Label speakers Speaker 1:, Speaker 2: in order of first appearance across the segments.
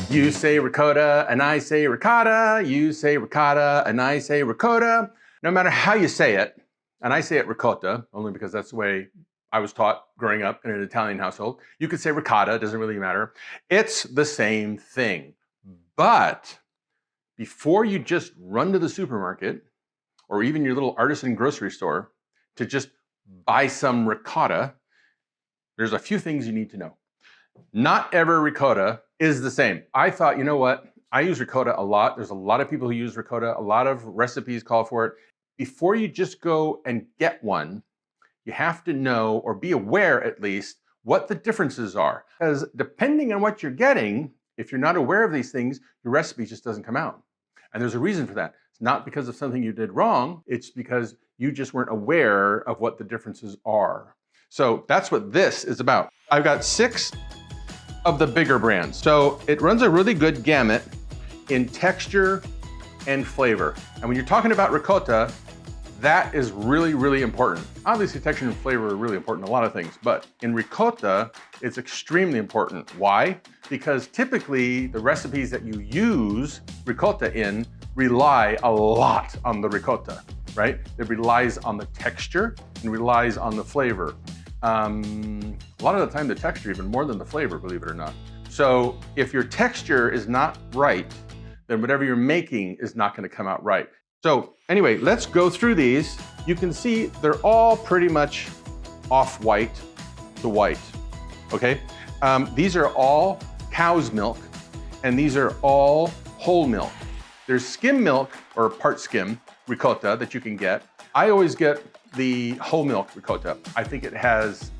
Speaker 1: You say ricotta and I say ricotta. You say ricotta and I say ricotta. No matter how you say it, and I say it ricotta, only because that's the way I was taught growing up in an Italian household. You could say ricotta, it doesn't really matter. It's the same thing. But before you just run to the supermarket or even your little artisan grocery store to just buy some ricotta, there's a few things you need to know. Not every ricotta is the same. I thought, you know what? I use ricotta a lot. There's a lot of people who use ricotta. A lot of recipes call for it. Before you just go and get one, you have to know, or be aware at least, what the differences are. Because depending on what you're getting, if you're not aware of these things, your recipe just doesn't come out. And there's a reason for that. It's not because of something you did wrong. It's because you just weren't aware of what the differences are. So that's what this is about. I've got 6 of the bigger brands. So it runs a really good gamut in texture and flavor. And when you're talking about ricotta, that is really, really important. Obviously, texture and flavor are really important in a lot of things, but in ricotta, it's extremely important. Why? Because typically the recipes that you use ricotta in rely a lot on the ricotta, right? It relies on the texture and relies on the flavor. A lot of the time the texture even more than the flavor, believe it or not. So if your texture is not right, then whatever you're making is not going to come out right. So anyway, let's go through these. You can see they're all pretty much off-white to white, okay? These are all cow's milk, and these are all whole milk. There's skim milk, or part skim, ricotta that you can get. I always get the whole milk ricotta. I think it has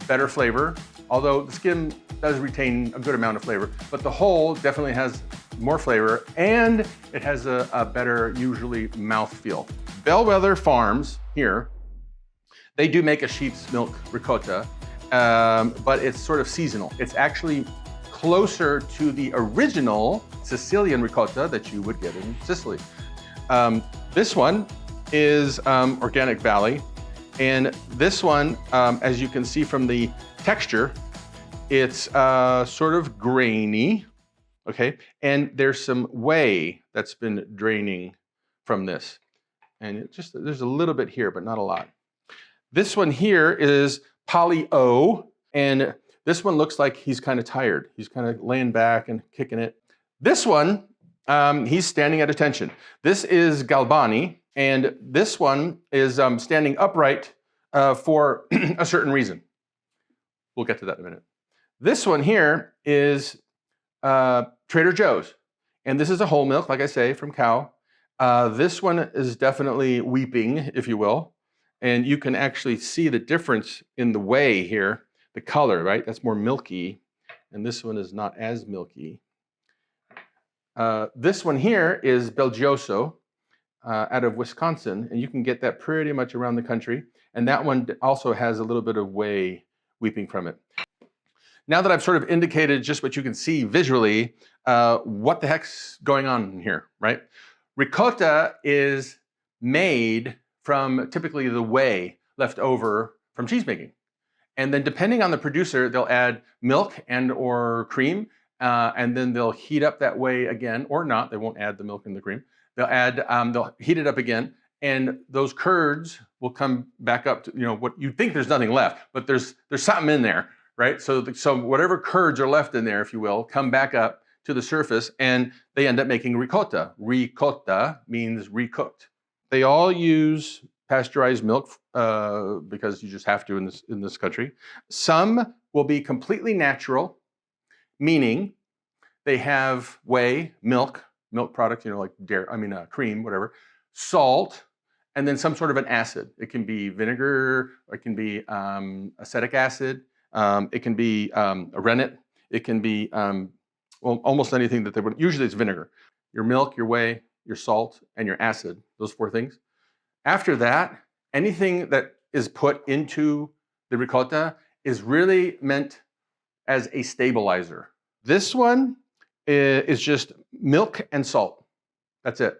Speaker 1: better flavor, although the skim does retain a good amount of flavor, but the whole definitely has more flavor, and it has a better, usually, mouthfeel. Bellwether Farms here, they do make a sheep's milk ricotta, but it's sort of seasonal. It's actually closer to the original Sicilian ricotta that you would get in Sicily. This one is Organic Valley, and this one, as you can see from the texture, it's sort of grainy. Okay, and there's some whey that's been draining from this. And there's a little bit here, but not a lot. This one here is Poly O, and this one looks like he's kind of tired. He's kind of laying back and kicking it. This one, he's standing at attention. This is Galbani, and this one is standing upright for a certain reason. We'll get to that in a minute. This one here is Trader Joe's, and this is a whole milk, like I say, from cow. This one is definitely weeping, if you will, and you can actually see the difference in the whey here, the color, right? That's more milky, and this one is not as milky. This one here is Gioioso out of Wisconsin, and you can get that pretty much around the country, and that one also has a little bit of whey weeping from it. Now that I've sort of indicated just what you can see visually, what the heck's going on here, right? Ricotta is made from typically the whey left over from cheese making. And then depending on the producer, they'll add milk and or cream, and then they'll heat up that whey again, or not, they won't add the milk and the cream. They'll heat it up again, and those curds will come back up to, what you think there's nothing left, but there's something in there. Right? So whatever curds are left in there, if you will, come back up to the surface, and they end up making ricotta. Ricotta means recooked. They all use pasteurized milk because you just have to in this country. Some will be completely natural, meaning they have whey, milk products, like dairy, cream, whatever, salt, and then some sort of an acid. It can be vinegar, or it can be acetic acid. It can be a rennet. It can be almost anything that they would. Usually it's vinegar. Your milk, your whey, your salt, and your acid. Those 4 things. After that, anything that is put into the ricotta is really meant as a stabilizer. This one is just milk and salt. That's it.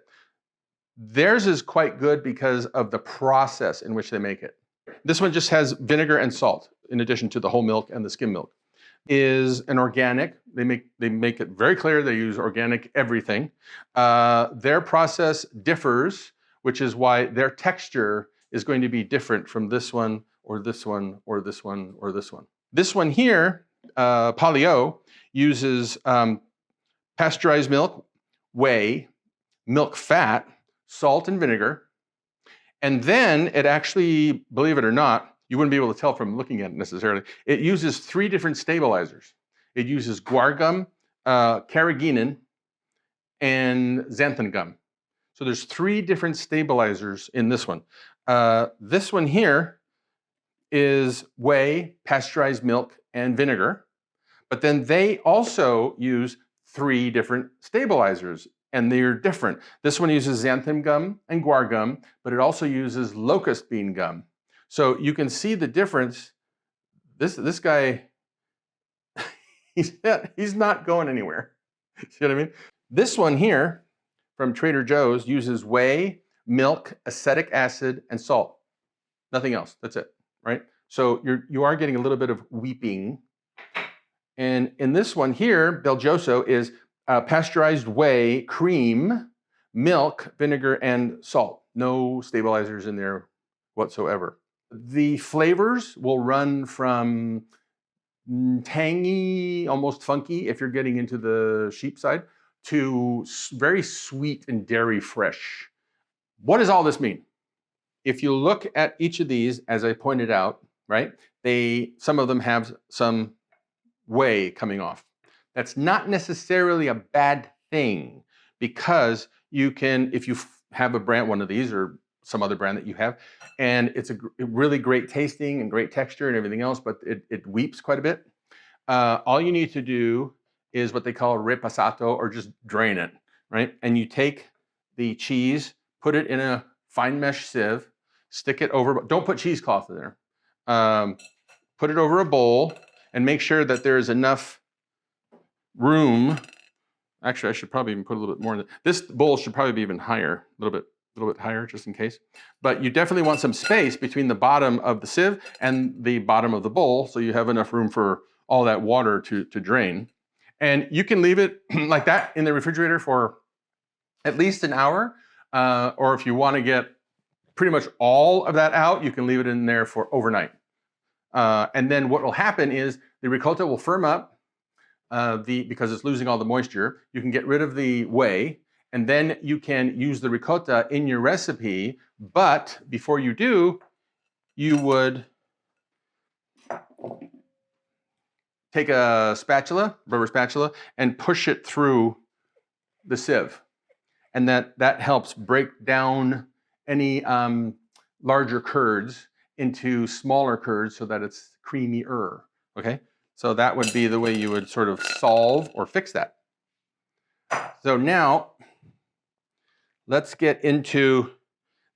Speaker 1: Theirs is quite good because of the process in which they make it. This one just has vinegar and salt in addition to the whole milk and the skim milk. is an organic. They make it very clear they use organic everything. Their process differs, which is why their texture is going to be different from this one or this one or this one or this one. This one here, Paleo, uses pasteurized milk, whey, milk fat, salt, and vinegar. And then it actually, believe it or not, you wouldn't be able to tell from looking at it necessarily, it uses 3 different stabilizers. It uses guar gum, carrageenan, and xanthangum. So there's 3 different stabilizers in this one. This one here is whey, pasteurized milk, and vinegar. But then they also use 3 different stabilizers, and they're different. This one uses xanthangum and guar gum, but it also uses locustbeangum. So you can see the difference. This guy, he's not going anywhere. See what I mean? This one here from Trader Joe's uses whey, milk, acetic acid, and salt. Nothing else. That's it, right? So you are getting a little bit of weeping. And in this one here, Gioioso is pasteurized whey, cream, milk, vinegar, and salt. No stabilizers in there whatsoever. The flavors will run from tangy, almost funky, if you're getting into the sheep side, to very sweet and dairy fresh. What does all this mean? If you look at each of these, as I pointed out, right, some of them have some whey coming off. That's not necessarily a bad thing, because you can, if you have a brand, one of these or some other brand that you have, and it's a really great tasting and great texture and everything else, but it weeps quite a bit. All you need to do is what they call repassato, or just drain it, right? And you take the cheese, put it in a fine mesh sieve, stick it over, don't put cheesecloth in there. Put it over a bowl and make sure that there is enough room. Actually, I should probably even put a little bit more in it. This bowl should probably be even higher, a little bit higher, just in case. But you definitely want some space between the bottom of the sieve and the bottom of the bowl, so you have enough room for all that water to drain. And you can leave it like that in the refrigerator for at least an hour. Or if you want to get pretty much all of that out, you can leave it in there for overnight. And then what will happen is the ricotta will firm up because it's losing all the moisture. You can get rid of the whey, and then you can use the ricotta in your recipe. But before you do, you would take a spatula, rubber spatula, and push it through the sieve. And that helps break down any larger curds into smaller curds so that it's creamier, okay? So that would be the way you would sort of solve or fix that. So now, let's get into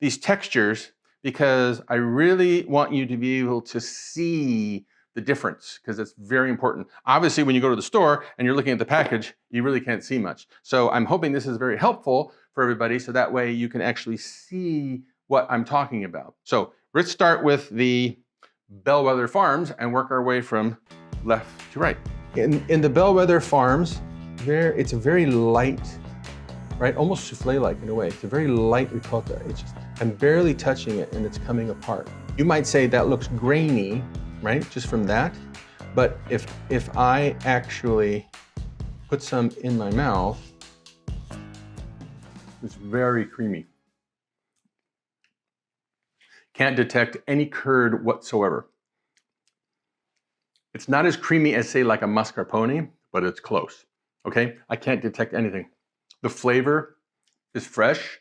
Speaker 1: these textures, because I really want you to be able to see the difference, because it's very important. Obviously, when you go to the store and you're looking at the package, you really can't see much. So I'm hoping this is very helpful for everybody, so that way you can actually see what I'm talking about. So let's start with the Bellwether Farms and work our way from left to right. In the Bellwether Farms, it's a very light, right, almost souffle-like in a way. It's a very light ricotta. It's just, I'm barely touching it and it's coming apart. You might say that looks grainy, right, just from that. But if I actually put some in my mouth, it's very creamy. Can't detect any curd whatsoever. It's not as creamy as, say, like a mascarpone, but it's close, okay? I can't detect anything. The flavor is fresh.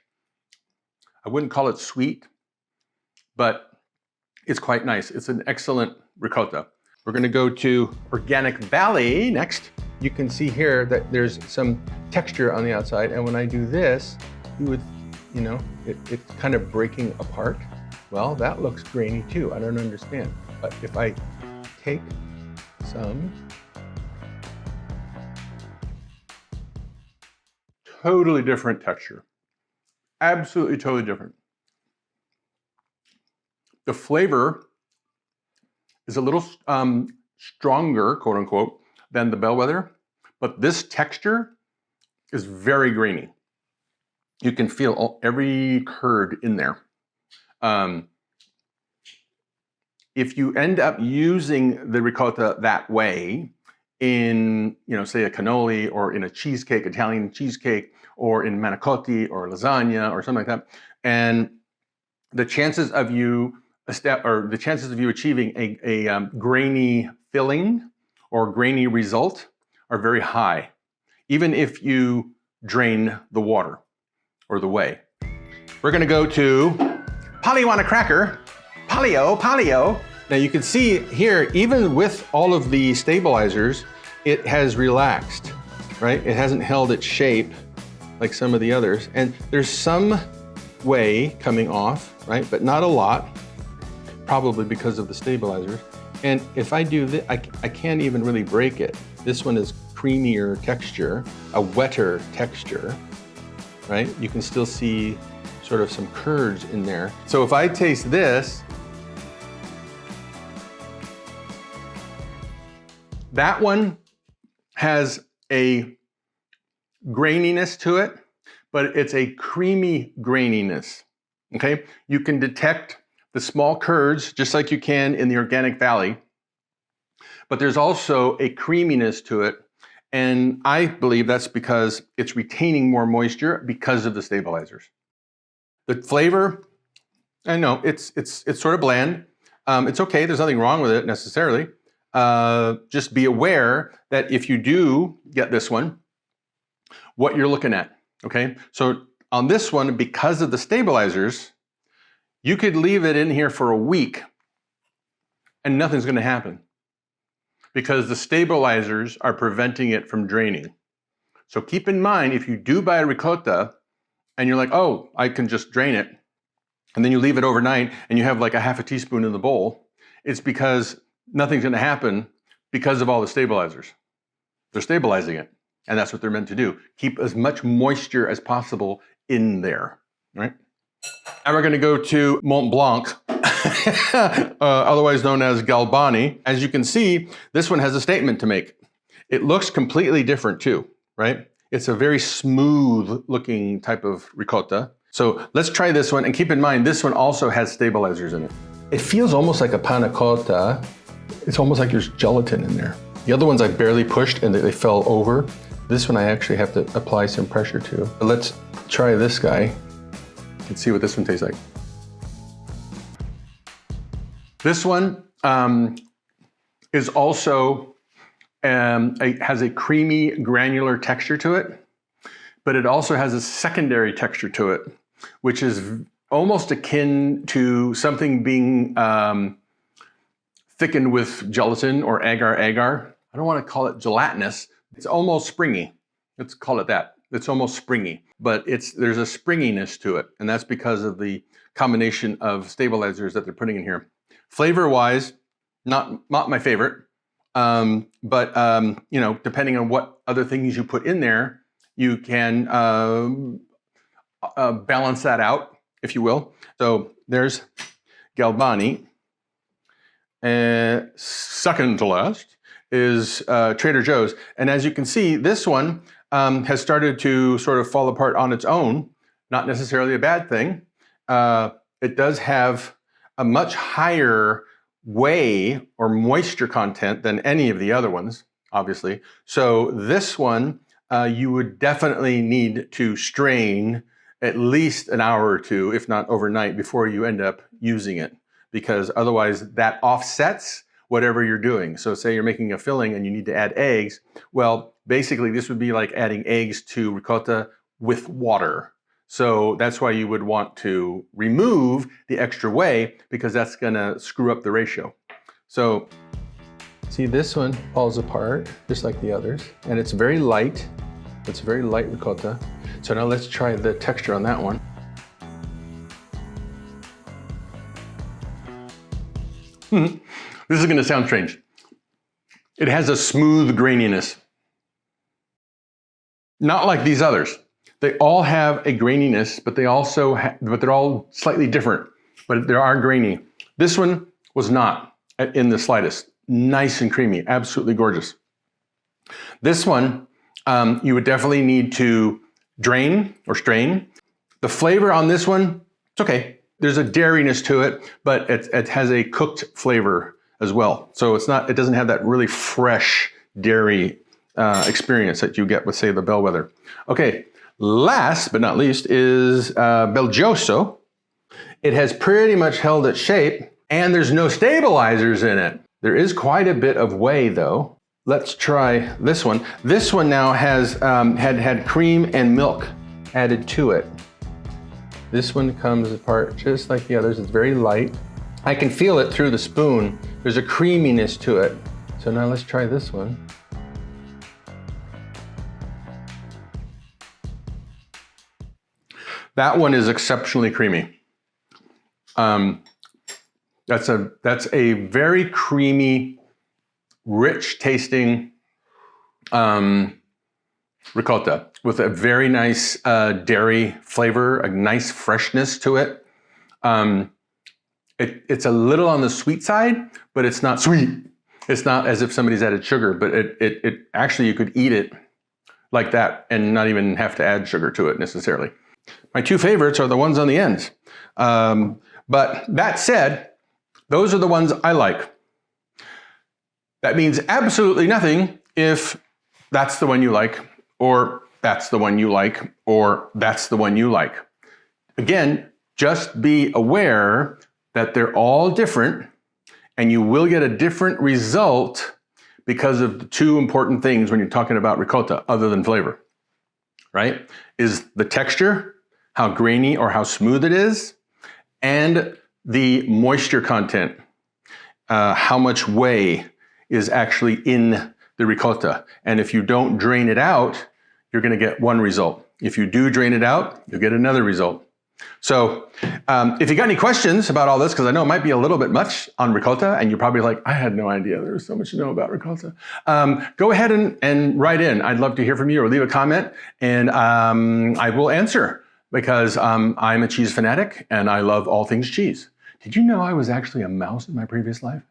Speaker 1: I wouldn't call it sweet, but it's quite nice. It's an excellent ricotta. We're gonna go to Organic Valley next. You can see here that there's some texture on the outside, and when I do this, you would, it's kind of breaking apart. Well, that looks grainy too. I don't understand. But if I take some, totally different texture. Absolutely totally different. The flavor is a little stronger, quote unquote, than the Bellwether, but this texture is very grainy. You can feel every curd in there. If you end up using the ricotta that way in, say a cannoli or in a cheesecake, Italian cheesecake, or in manicotti or lasagna or something like that, and the chances of you achieving a grainy filling or grainy result are very high, even if you drain the water or the whey. We're gonna go to Polly want a cracker. Polly-o. Now you can see here, even with all of the stabilizers, it has relaxed, right? It hasn't held its shape like some of the others. And there's some whey coming off, right? But not a lot, probably because of the stabilizers. And if I do this, I can't even really break it. This one is creamier texture, a wetter texture, right? You can still see sort of some curds in there. So if I taste this, that one has a graininess to it, but it's a creamy graininess, okay? You can detect the small curds just like you can in the Organic Valley, but there's also a creaminess to it, and I believe that's because it's retaining more moisture because of the stabilizers. The flavor, I know, it's sort of bland. It's okay, there's nothing wrong with it necessarily. Just be aware that if you do get this one, what you're looking at, okay? So on this one, because of the stabilizers, you could leave it in here for a week and nothing's gonna happen because the stabilizers are preventing it from draining. So keep in mind, if you do buy a ricotta and you're like, oh, I can just drain it, and then you leave it overnight and you have like a half a teaspoon in the bowl, it's because nothing's gonna happen because of all the stabilizers. They're stabilizing it, and that's what they're meant to do. Keep as much moisture as possible in there, right? Now we're gonna go to Mont Blanc, otherwise known as Galbani. As you can see, this one has a statement to make. It looks completely different too, right? It's a very smooth looking type of ricotta. So let's try this one, and keep in mind, this one also has stabilizers in it. It feels almost like a panna cotta. It's almost like there's gelatin in there. The other ones I barely pushed and they fell over. This one I actually have to apply some pressure to. But let's try this guy. Let's see what this one tastes like. This one is also, has a creamy granular texture to it, but it also has a secondary texture to it, which is almost akin to something being thickened with gelatin or agar-agar. I don't want to call it gelatinous. It's almost springy. Let's call it that. It's almost springy, but there's a springiness to it, and that's because of the combination of stabilizers that they're putting in here. Flavor-wise, not my favorite, but you know, depending on what other things you put in there, you can balance that out, if you will. So there's Galbani. And second to last is Trader Joe's. And as you can see, this one has started to sort of fall apart on its own. Not necessarily a bad thing. It does have a much higher whey or moisture content than any of the other ones, obviously. So this one, you would definitely need to strain at least an hour or two, if not overnight, before you end up using it, because otherwise that offsets whatever you're doing. So say you're making a filling and you need to add eggs. Well, basically this would be like adding eggs to ricotta with water. So that's why you would want to remove the extra whey, because that's gonna screw up the ratio. So see, this one falls apart just like the others, and it's very light. It's very light ricotta. So now let's try the texture on that one. This is gonna sound strange. It has a smooth graininess. Not like these others. They all have a graininess, but they also but they're all slightly different, but they are grainy. This one was not in the slightest. nice and creamy, absolutely gorgeous. This one, you would definitely need to drain or strain. The flavor on this one, it's okay. There's a dairiness to it, but it has a cooked flavor as well. So it doesn't have that really fresh dairy experience that you get with, say, the Bellwether. Okay, last but not least is Gioioso. It has pretty much held its shape, and there's no stabilizers in it. There is quite a bit of whey, though. Let's try this one. This one now has had cream and milk added to it. This one comes apart just like the others. It's very light. I can feel it through the spoon. There's a creaminess to it. So now let's try this one. That one is exceptionally creamy. That's a very creamy, rich tasting ricotta with a very nice dairy flavor, a nice freshness to it. It's a little on the sweet side, but it's not sweet. It's not as if somebody's added sugar, but it actually, you could eat it like that and not even have to add sugar to it necessarily. My two favorites are the ones on the ends. But that said, those are the ones I like. That means absolutely nothing if that's the one you like, or that's the one you like, or that's the one you like. Again, just be aware that they're all different, and you will get a different result because of the two important things when you're talking about ricotta, other than flavor, right? Is the texture, how grainy or how smooth it is, and the moisture content, how much whey is actually in the ricotta. And if you don't drain it out, you're gonna get one result. If you do drain it out, you'll get another result. So if you got any questions about all this, because I know it might be a little bit much on ricotta, and you're probably like, I had no idea there was so much to know about ricotta. Go ahead and write in. I'd love to hear from you, or leave a comment, and I will answer, because I'm a cheese fanatic and I love all things cheese. Did you know I was actually a mouse in my previous life?